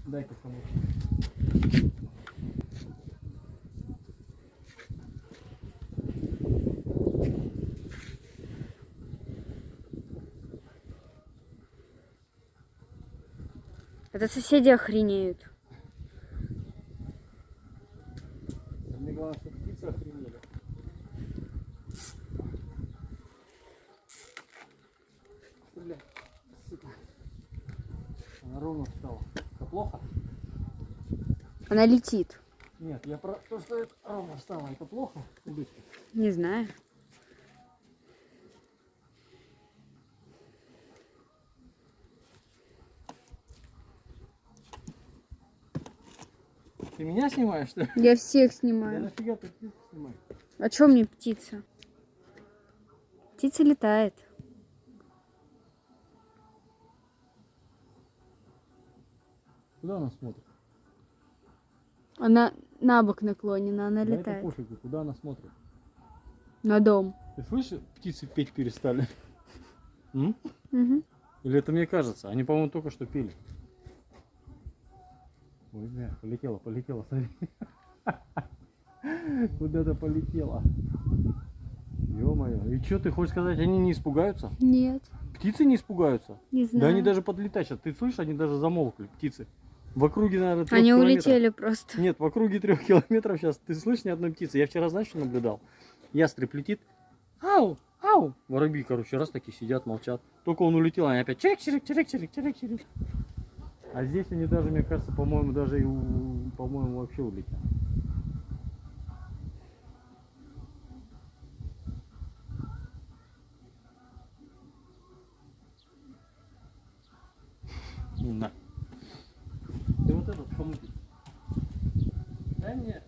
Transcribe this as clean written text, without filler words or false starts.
Дай-ка помочь. Это соседи охренеют. Мне главное, чтобы птицы охренели. Бля, сука. Она ровно встала. Это плохо? Она летит. Нет, я про то, что это ровно встала. Это плохо? Убытки. Не знаю. Ты меня снимаешь, что ли? Я всех Да снимаю. нафига ты птицу снимаешь? А чё мне птица? Птица летает. Куда она смотрит? Она на бок наклонена, она Да это летает. пофигу, куда она смотрит. На дом. Ты слышишь, птицы петь перестали? М? Угу. Или это мне кажется? Они, по-моему, только что пели. Ой, бля, полетела, полетела, смотри. Куда-то полетела. Ё-моё. И что ты хочешь сказать, они не испугаются? Нет, Птицы не испугаются? не знаю. Да они даже подлетают сейчас. Ты слышишь, они даже замолкли, птицы. В округе, наверное, 3 Они километров. улетели просто. Нет, в округе 3 километров сейчас ты слышишь ни одной птицы. Я вчера, знаешь, что наблюдал? Ястреб летит. Ау, ау. Воробьи, короче, раз такие сидят, молчат. Только он улетел, они опять чирик, чирик, чирик, чирик, чирик. А здесь они даже, мне кажется, по-моему, даже и, по-моему, вообще улетят. На. Ты вот этот хомутик. Да нет.